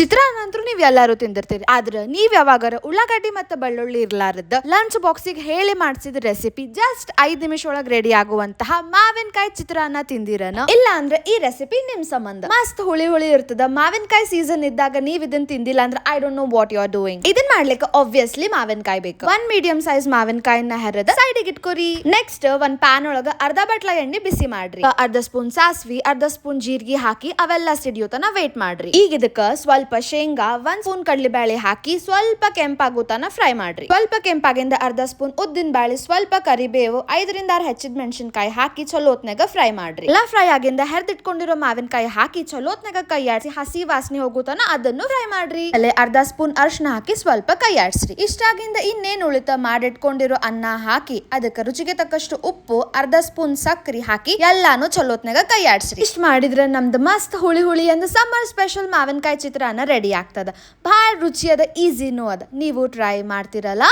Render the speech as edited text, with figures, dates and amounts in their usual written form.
ಚಿತ್ರಾನ್ನ ಅಂತೂ ನೀವ್ ಎಲ್ಲಾರು ತಿಂದಿರ್ತೀರಿ, ಆದ್ರೆ ನೀವ್ ಯಾವಾಗಾರ ಉಳ್ಳಾಗಡ್ಡಿ ಮತ್ತೆ ಬೆಳ್ಳುಳ್ಳಿ ಇರ್ಲಾರದ ಲಂಚ್ ಬಾಕ್ಸಿಗೆ ಹೇಳಿ ಮಾಡಿಸಿದ ರೆಸಿಪಿ ಜಸ್ಟ್ 5 ನಿಮಿಷ ಒಳಗೆ ರೆಡಿ ಆಗುವಂತಹ ಮಾವಿನಕಾಯಿ ಚಿತ್ರಾನ್ನ ತಿಂದಿರನ? ಇಲ್ಲ ಅಂದ್ರೆ ಈ ರೆಸಿಪಿ ನಿಮ್ ಸಂಬಂಧ. ಮಸ್ತ್ ಹುಳಿ ಹುಳಿ ಇರ್ತದ. ಮಾವಿನಕಾಯಿ ಸೀಸನ್ ಇದ್ದಾಗ ನೀವ್ ಇದನ್ನ ತಿಂದಿಲ್ಲ ಅಂದ್ರೆ I don't know what you are doing. ಇದನ್ ಮಾಡ್ಲಿಕ್ಕೆ ಆಬ್ವಿಯಸ್ಲಿ ಮಾವಿನಕಾಯಿ ಬೇಕು. 1 ಮೀಡಿಯಂ ಸೈಜ್ ಮಾವಿನಕಾಯಿನ ಹೆರದ ಸೈಡ್ ಇಟ್ಕೋರಿ. ನೆಕ್ಸ್ಟ್ ಒಂದ್ ಪ್ಯಾನ್ ಒಳಗ ಅರ್ಧ ಬಟ್ಲ ಎಣ್ಣೆ ಬಿಸಿ ಮಾಡ್ರಿ. ಅರ್ಧ ಸ್ಪೂನ್ ಸಾಸ್ವಿ, ಅರ್ಧ ಸ್ಪೂನ್ ಜೀರಿಗೆ ಹಾಕಿ ಅವೆಲ್ಲ ಸಿಡಿಯೋತನ ವೇಟ್ ಮಾಡ್ರಿ. ಈಗ ಇದಕ್ಕ ಸ್ವಲ್ಪ ಶೇಂಗಾ, 1 ಸ್ಪೂನ್ ಕಡ್ಲಿಬ್ಯಾಳಿ ಹಾಕಿ ಸ್ವಲ್ಪ ಕೆಂಪಾಗುತ್ತಾನ ಫ್ರೈ ಮಾಡ್ರಿ. ಸ್ವಲ್ಪ ಕೆಂಪಾಗಿಂದ ಅರ್ಧ ಸ್ಪೂನ್ ಉದ್ದಿನ ಬ್ಯಾಳಿ, ಸ್ವಲ್ಪ ಕರಿಬೇವು, 5 ರಿಂದ 6 ಹೆಚ್ಚಿದ ಮೆಣಸಿನಕಾಯಿ ಹಾಕಿ ಚಲೋತ್ನಾಗ ಫ್ರೈ ಮಾಡ್ರಿ. ಎಲ್ಲ ಫ್ರೈ ಆಗಿಂದ ಹೆರ್ದಿಟ್ಕೊಂಡಿರೋ ಮಾವಿನಕಾಯಿ ಹಾಕಿ ಚಲೋತ್ನಾಗ ಕೈ ಆಡ್ಸಿ ಹಸಿ ವಾಸನೆ ಹೋಗುತ್ತಾನ ಅದನ್ನು ಫ್ರೈ ಮಾಡ್ರಿ. ಅಲ್ಲೇ ಅರ್ಧ ಸ್ಪೂನ್ ಅರ್ಶನ ಹಾಕಿ ಸ್ವಲ್ಪ ಕೈ ಆಡ್ಸ್ರಿ. ಇಷ್ಟಾಗಿಂದ ಇನ್ನೇನ್ ಉಳಿತ ಮಾಡಿಟ್ಕೊಂಡಿರೋ ಅನ್ನ ಹಾಕಿ ಅದಕ್ಕೆ ರುಚಿಗೆ ತಕ್ಕಷ್ಟು ಉಪ್ಪು, ಅರ್ಧ ಸ್ಪೂನ್ ಸಕ್ಕರೆ ಹಾಕಿ ಎಲ್ಲಾನು ಚಲೋತ್ನಾಗ ಕೈ ಆಡ್ಸ್ರಿ. ಇಷ್ಟ ಮಾಡಿದ್ರೆ ನಮ್ದು ಮಸ್ತ್ ಹುಳಿ ಹುಳಿ ಅಂದ ಸಮ್ಮರ್ ಸ್ಪೆಷಲ್ ಮಾವಿನಕಾಯಿ ಚಿತ್ರಾನ್ನ ರೆಡಿ ಆಗ್ತದ. ಭಾಳ ರುಚಿಯಾದ, ಈಸಿನೂ ಅದ. ನೀವು ಟ್ರೈ ಮಾಡ್ತಿರಲ್ಲ?